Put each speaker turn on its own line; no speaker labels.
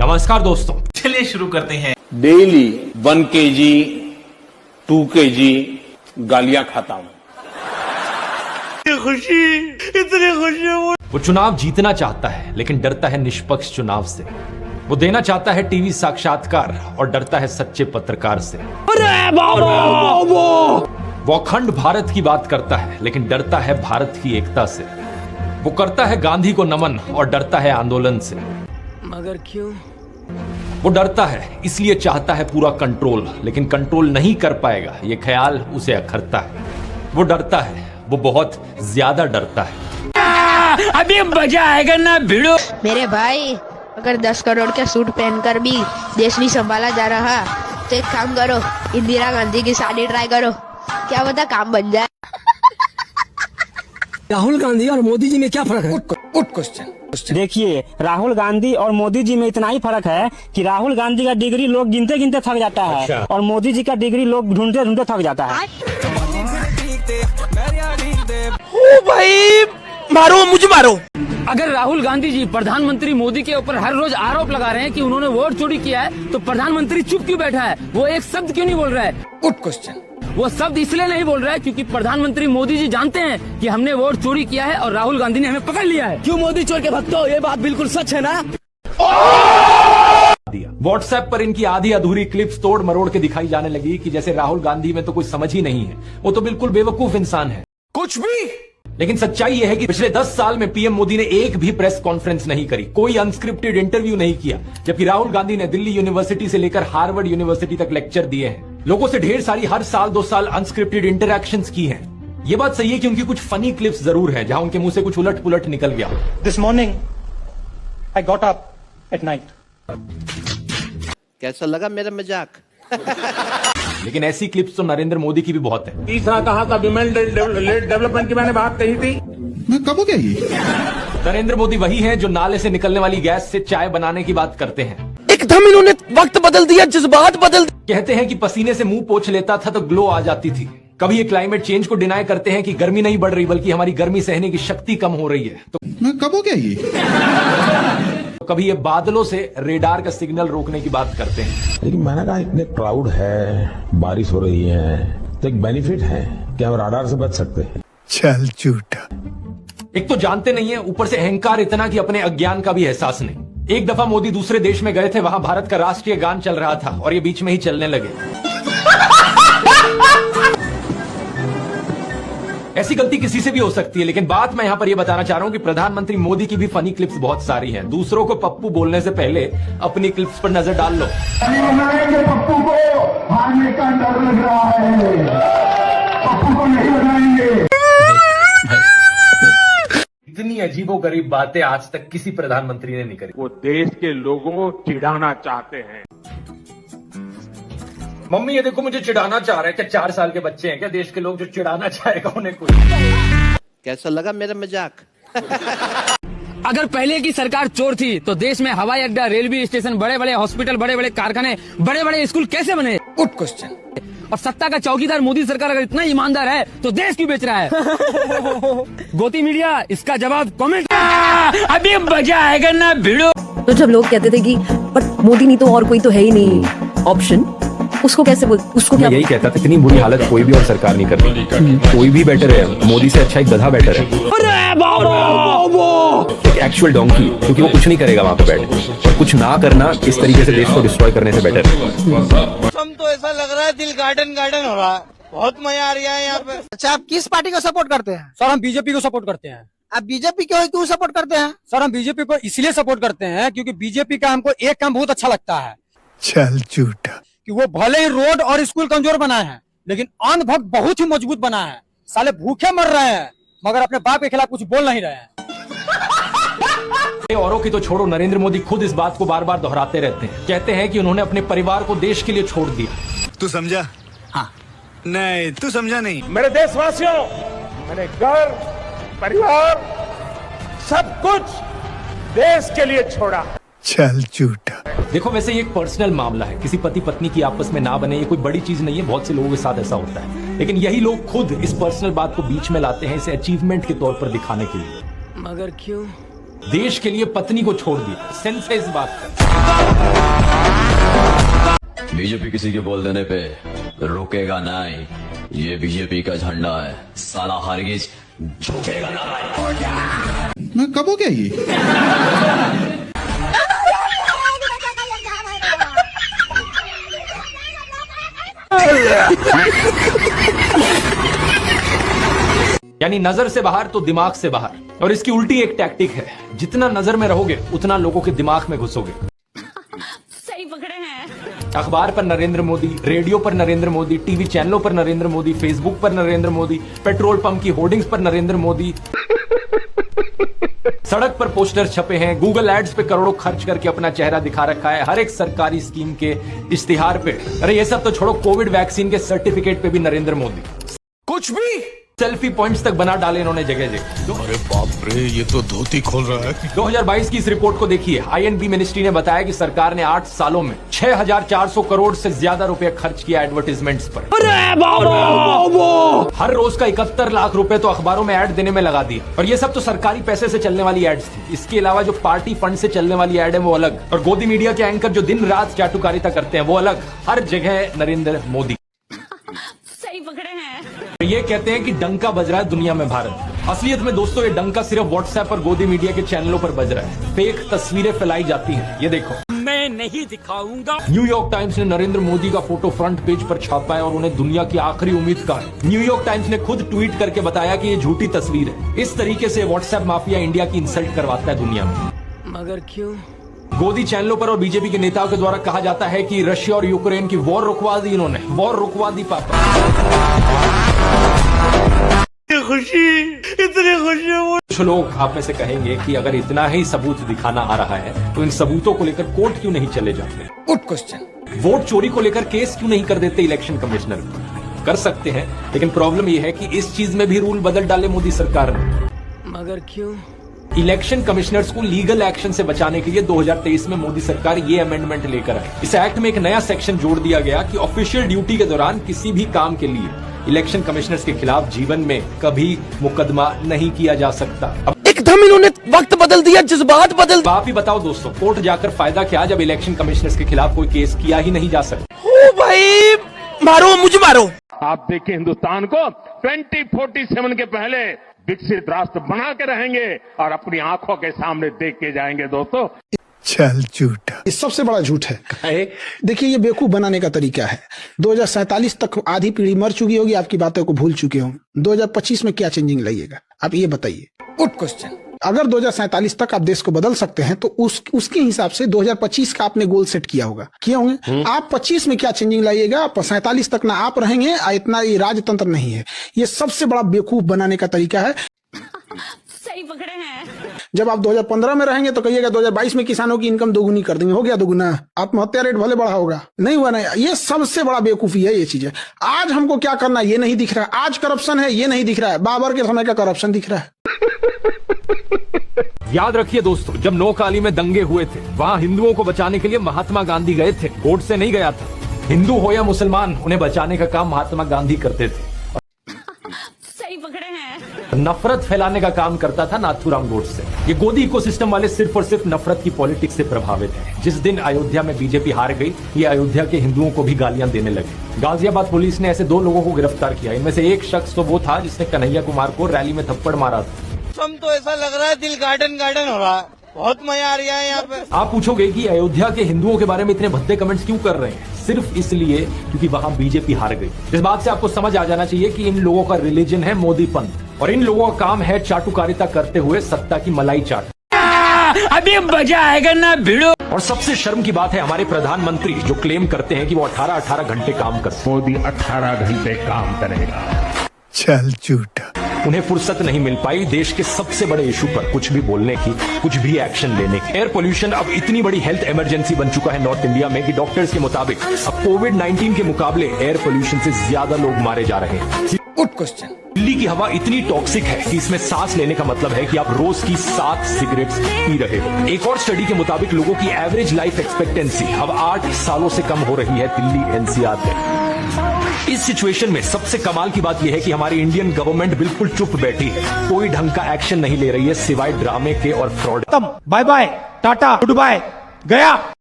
नमस्कार दोस्तों,
चलिए शुरू करते हैं।
डेली 1 kg 2 kg गालियां खाता हूं।
इतनी खुशी
वो चुनाव जीतना चाहता है लेकिन डरता है निष्पक्ष चुनाव से। वो देना चाहता है टीवी साक्षात्कार और डरता है सच्चे पत्रकार से। वो अखंड भारत की बात करता है लेकिन डरता है भारत की एकता से। वो करता है गांधी को नमन और डरता है आंदोलन से।
मगर क्यों?
वो डरता है इसलिए चाहता है पूरा कंट्रोल, लेकिन कंट्रोल नहीं कर पाएगा ये ख्याल उसे अखरता है। वो डरता है, वो बहुत ज्यादा डरता है।
अभी मजा आएगा ना भिड़ो।
मेरे भाई, अगर 10 करोड़ के सूट पहनकर भी देश नहीं संभाला जा रहा तो एक काम करो, इंदिरा गांधी की साड़ी ट्राई करो, क्या पता काम बन जाए।
राहुल गांधी और मोदी जी में क्या फर्क है? Good question.
देखिए, राहुल गांधी और मोदी जी में इतना ही फर्क है कि राहुल गांधी का डिग्री लोग गिनते गिनते थक जाता है और मोदी जी का डिग्री लोग ढूंढते ढूंढते थक जाता है।
ओ भाई, मारो मुझे मारो।
अगर राहुल गांधी जी प्रधानमंत्री मोदी के ऊपर हर रोज आरोप लगा रहे हैं कि उन्होंने वोट चोरी किया है, तो प्रधानमंत्री चुप क्यों बैठा है? वो एक शब्द क्यों नहीं बोल रहा है?
Good question.
वो शब्द इसलिए नहीं बोल रहा है क्योंकि प्रधानमंत्री मोदी जी जानते हैं कि हमने वोट चोरी किया है और राहुल गांधी ने हमें पकड़ लिया है। क्यों मोदी चोर के भक्तों, ये बात बिल्कुल सच है ना?
व्हाट्सएप पर इनकी आधी अधूरी क्लिप्स तोड़ मरोड़ के दिखाई जाने लगी कि जैसे राहुल गांधी में तो कुछ समझ ही नहीं है, वो तो बिल्कुल बेवकूफ इंसान है।
कुछ भी।
लेकिन सच्चाई यह है कि पिछले 10 साल में पीएम मोदी ने एक भी प्रेस कॉन्फ्रेंस नहीं करी, कोई अनस्क्रिप्टेड इंटरव्यू नहीं किया, जबकि राहुल गांधी ने दिल्ली यूनिवर्सिटी से लेकर हार्वर्ड यूनिवर्सिटी तक लेक्चर दिए हैं। लोगों से ढेर सारी हर साल 2 साल अनस्क्रिप्टेड इंटरैक्शंस की हैं। ये बात सही है कि उनकी कुछ फनी क्लिप्स जरूर है जहां उनके मुंह से कुछ उलट पुलट निकल गया।
This morning, I got up at night.
कैसा लगा मेरा मजाक?
लेकिन ऐसी क्लिप्स तो नरेंद्र मोदी की भी बहुत है।
तीसरा कहा था विमेन डेवलपमेंट की मैंने बात कही थी।
मैं कब हो गया ये?
नरेंद्र मोदी वही है जो नाले से निकलने वाली गैस से चाय बनाने की बात करते हैं।
एकदम इन्होंने वक्त बदल दिया, जज्बात बदल।
कहते हैं कि पसीने से मुंह पोंछ लेता था तो ग्लो आ जाती थी। कभी ये क्लाइमेट चेंज को डिनाई करते हैं कि गर्मी नहीं बढ़ रही बल्कि हमारी गर्मी सहने की शक्ति कम हो रही है। तो
मैं कब हो गया ये?
कभी ये बादलों से रेडार का सिग्नल रोकने की बात करते हैं।
लेकिन मैंने कहा इतने क्लाउड है, बारिश हो रही है, तो एक बेनिफिट है कि हम राडार से बच सकते हैं।
चल झूठा।
एक तो जानते नहीं है, ऊपर से अहंकार इतना कि अपने अज्ञान का भी एहसास नहीं। एक दफा मोदी दूसरे देश में गए थे, वहां भारत का राष्ट्रीय गान चल रहा था और ये बीच में ही चलने लगे। ऐसी गलती किसी से भी हो सकती है, लेकिन बात मैं यहां पर यह बताना चाह रहा हूं कि प्रधानमंत्री मोदी की भी फनी क्लिप्स बहुत सारी हैं। दूसरों को पप्पू बोलने से पहले अपनी क्लिप्स पर नजर डाल लो।
पप्पू को हारने का डर लग रहा है, पप्पू को नहीं लगाएंगे।
इतनी अजीबोगरीब बातें आज तक किसी प्रधानमंत्री ने नहीं करी।
वो देश के लोगों को चिढ़ाना चाहते हैं।
मम्मी ये देखो मुझे चिढ़ाना चाह रहे हैं। क्या 4 साल के बच्चे हैं क्या देश के लोग जो चिढ़ाना चाहेगा उन्हें कोई?
कैसा लगा मेरा मजाक?
अगर पहले की सरकार चोर थी तो देश में हवाई अड्डा, रेलवे स्टेशन, बड़े बड़े हॉस्पिटल, बड़े बड़े कारखाने, बड़े बड़े स्कूल कैसे बने?
Good question.
और सत्ता का चौकीदार मोदी सरकार अगर इतना ईमानदार है तो देश क्यों बेच रहा है? गोती मीडिया, इसका जवाब कमेंट।
अभी मजा आएगा ना भिड़ो।
तो जब लोग कहते थे कि पर मोदी नहीं तो और कोई तो है ही नहीं ऑप्शन, उसको कैसे बोल, उसको क्या?
यही कहता था इतनी बुरी हालत कोई भी और सरकार नहीं करती। कोई भी बेटर है, मोदी से अच्छा एक गधा बेटर है। एक एक्चुअल डोंकी, क्योंकि वो कुछ नहीं करेगा वहां पे बैठ के। और कुछ ना करना इस तरीके से देश को डिस्ट्रॉय करने से बेटर है।
तो ऐसा लग रहा है दिल गार्डन गार्डन हो रहा है, बहुत मजा आ रहा है यहाँ पे। अच्छा, आप किस पार्टी को सपोर्ट करते हैं?
सर, हम बीजेपी को सपोर्ट करते हैं।
आप बीजेपी क्यों सपोर्ट करते हैं?
सर, हम बीजेपी को इसलिए सपोर्ट करते हैं क्योंकि बीजेपी का हमको एक काम बहुत अच्छा लगता है।
चल झूठा।
कि वो भले ही रोड और स्कूल कमजोर बनाए हैं लेकिन अन्न भक्त बहुत ही मजबूत बना है। साले भूखे मर रहे हैं मगर अपने बाप के खिलाफ कुछ बोल नहीं रहे हैं।
औरों की तो छोड़ो, नरेंद्र मोदी खुद इस बात को बार बार दोहराते रहते हैं। कहते हैं कि उन्होंने अपने परिवार को देश के लिए छोड़ दिया।
तू समझा? हाँ। नहीं, तू समझा नहीं।
मेरे देशवासियों, मैंने घर, परिवार, सब कुछ देश के लिए छोड़ा।
चल झूठा।
देखो, वैसे ये एक पर्सनल मामला है, किसी पति पत्नी की आपस में ना बने, ये कोई बड़ी चीज नहीं है। बहुत से लोगों के साथ ऐसा होता है, लेकिन यही लोग खुद इस पर्सनल बात को बीच में लाते हैं, इसे अचीवमेंट के तौर पर दिखाने के लिए।
मगर क्यों?
देश के लिए पत्नी को छोड़ दिया, सेंस है इस बात का।
बीजेपी किसी के बोल देने पे रुकेगा नहीं, ये बीजेपी का झंडा है, साला हरगिज झुकेगा नहीं।
मैं कब हो गया ये?
यानी नजर से बाहर तो दिमाग से बाहर, और इसकी उल्टी एक टैक्टिक है, जितना नजर में रहोगे उतना लोगों के दिमाग में घुसोगे।
सही पकड़े हैं।
अखबार पर नरेंद्र मोदी, रेडियो पर नरेंद्र मोदी, टीवी चैनलों पर नरेंद्र मोदी, फेसबुक पर नरेंद्र मोदी, पेट्रोल पंप की होर्डिंग्स पर नरेंद्र मोदी, सड़क पर पोस्टर छपे हैं, गूगल एड्स पे करोड़ों खर्च करके अपना चेहरा दिखा रखा है, हर एक सरकारी स्कीम के इश्तिहार पे। अरे ये सब तो छोड़ो, कोविड वैक्सीन के सर्टिफिकेट पे भी नरेंद्र मोदी। कुछ भी सेल्फी पॉइंट्स तक बना डाले इन्होंने जगह जगह।
अरे बाप रे, ये तो धोती खोल रहा है।
2022 की इस रिपोर्ट को देखिए। INB मिनिस्ट्री ने बताया कि सरकार ने 8 सालों में 6,400 करोड़ से ज्यादा रुपए खर्च किया एडवर्टीजमेंट्स पर। हर रोज का 71 लाख रुपए तो अखबारों में ऐड देने में लगा दिए, और ये सब तो सरकारी पैसे से चलने वाली एड्स थी। इसके अलावा जो पार्टी फंड से चलने वाली एड है वो अलग, और गोदी मीडिया के एंकर जो दिन रात चाटुकारिता करते हैं वो अलग। हर जगह नरेंद्र मोदी।
सही पकड़े हैं।
ये कहते हैं कि डंका बज रहा है दुनिया में भारत। असलियत में दोस्तों ये डंका सिर्फ व्हाट्सएप और गोदी मीडिया के चैनलों पर बज रहा है। फेक तस्वीरें फैलाई जाती हैं, ये देखो।
मैं नहीं दिखाऊंगा।
न्यूयॉर्क टाइम्स ने नरेंद्र मोदी का फोटो फ्रंट पेज पर छापा है और उन्हें दुनिया की आखिरी उम्मीद कहा है। न्यूयॉर्क टाइम्स ने खुद ट्वीट करके बताया कि ये झूठी तस्वीर है। इस तरीके से व्हाट्सएप माफिया इंडिया की इंसल्ट करवाता है दुनिया में।
मगर क्यों?
गोदी चैनलों पर और बीजेपी के नेताओं के द्वारा कहा जाता है कि रशिया और यूक्रेन की वॉर रुकवा दी इन्होंने, वॉर रुकवा दी पापा।
इतनी खुशी।
कुछ लोग आप में से कहेंगे कि अगर इतना ही सबूत दिखाना आ रहा है तो इन सबूतों को लेकर कोर्ट क्यों नहीं चले जाते?
Good question.
वोट चोरी को लेकर केस क्यों नहीं कर देते इलेक्शन कमिश्नर को? कर सकते हैं, लेकिन प्रॉब्लम यह है कि इस चीज में भी रूल बदल डाले मोदी सरकार ने।
मगर क्यों?
इलेक्शन कमिश्नर्स को लीगल एक्शन से बचाने के लिए 2023 में मोदी सरकार ये अमेंडमेंट लेकर आई। इस एक्ट में एक नया सेक्शन जोड़ दिया गया कि ऑफिशियल ड्यूटी के दौरान किसी भी काम के लिए इलेक्शन कमिश्नर्स के खिलाफ जीवन में कभी मुकदमा नहीं किया जा सकता। अब
एकदम इन्होंने वक्त बदल दिया, जज्बात बदल।
आप ही बताओ दोस्तों, कोर्ट जाकर फायदा क्या जब इलेक्शन कमिश्नर्स के खिलाफ कोई केस किया ही नहीं जा सकता?
ओ भाई, मारो मुझे मारो।
आप देखिए हिंदुस्तान को 2047 के पहले विकसित राष्ट्र बना के रहेंगे और अपनी आंखों के सामने देख के जाएंगे दोस्तों।
चल झूठा।
ये सबसे बड़ा झूठ है। देखिए ये बेवकूफ बनाने का तरीका है। 2047 तक आधी पीढ़ी मर चुकी होगी, आपकी बातों को भूल चुके होंगे। 2025 में क्या चेंजिंग लाइएगा आप ये बताइए।
Good question.
अगर 2047 तक आप देश को बदल सकते हैं तो उसके हिसाब से 2025 का आपने गोल सेट किया होगा, किए होंगे। आप 25 में क्या चेंजिंग लाइएगा? 47 तक ना आप रहेंगे, इतना ये राजतंत्र नहीं है। ये सबसे बड़ा बेवकूफ बनाने का तरीका है।
सही पकड़े हैं।
जब आप 2015 में रहेंगे तो कहिएगा 2022 में किसानों की इनकम दोगुनी कर देंगे। हो गया दोगुना? आत्महत्या रेट भले बढ़ा होगा, नहीं हुआ। नहीं, ये सबसे बड़ा बेवकूफी है ये चीजें। आज हमको क्या करना ये नहीं दिख रहा है। आज करप्शन है ये नहीं दिख रहा है। बाबर के समय का करप्शन दिख रहा है।
याद रखिए दोस्तों, जब नोकाली में दंगे हुए थे वहाँ हिंदुओं को बचाने के लिए महात्मा गांधी गए थे, वोट से नहीं गया था। हिंदू हो या मुसलमान, उन्हें बचाने का काम महात्मा गांधी करते थे।
सही पकड़े हैं।
नफरत फैलाने का काम करता था नाथूराम गोडसे। ये गोदी इकोसिस्टम वाले सिर्फ और सिर्फ नफरत की पॉलिटिक्स से प्रभावित हैं। जिस दिन अयोध्या में बीजेपी हार गई, ये अयोध्या के हिंदुओं को भी गालियां देने लगे। गाजियाबाद पुलिस ने ऐसे 2 लोगों को गिरफ्तार किया। इनमें से एक शख्स तो वो था जिसने कन्हैया कुमार को रैली में थप्पड़ मारा था।
तो ऐसा लग रहा है दिल गार्डन गार्डन हो रहा है। बहुत मजा आ रहा है यहाँ पे।
आप पूछोगे कि अयोध्या के हिंदुओं के बारे में इतने भद्दे कमेंट्स क्यों कर रहे हैं? सिर्फ इसलिए क्योंकि वहां बीजेपी हार गई। इस बात से आपको समझ आ जाना चाहिए कि इन लोगों का रिलीजन है मोदी पंथ, और इन लोगों का काम है चाटुकारिता करते हुए सत्ता की मलाई चाट।
अभी मजा आएगा ना भिड़ो।
और सबसे शर्म की बात है हमारे प्रधानमंत्री जो क्लेम करते हैं कि वो 18-18 घंटे काम करते।
मोदी 18 घंटे काम करेगा।
चल झूठा।
उन्हें फुर्सत नहीं मिल पाई देश के सबसे बड़े इशू पर कुछ भी बोलने की, कुछ भी एक्शन लेने की। एयर पोल्यूशन अब इतनी बड़ी हेल्थ इमरजेंसी बन चुका है नॉर्थ इंडिया में कि डॉक्टर्स के मुताबिक अब कोविड-19 के मुकाबले एयर पोल्यूशन से ज्यादा लोग मारे जा रहे हैं।
Good question.
दिल्ली की हवा इतनी टॉक्सिक है कि इसमें सांस लेने का मतलब है कि आप रोज की 7 सिगरेट्स पी रहे हो। एक और स्टडी के मुताबिक लोगों की एवरेज लाइफ एक्सपेक्टेंसी अब 8 सालों से कम हो रही है दिल्ली NCR में। इस सिचुएशन में सबसे कमाल की बात यह है कि हमारी इंडियन गवर्नमेंट बिल्कुल चुप बैठी है, कोई ढंग का एक्शन नहीं ले रही है सिवाय ड्रामे के और fraud.
Bye bye, tata, good bye, गया।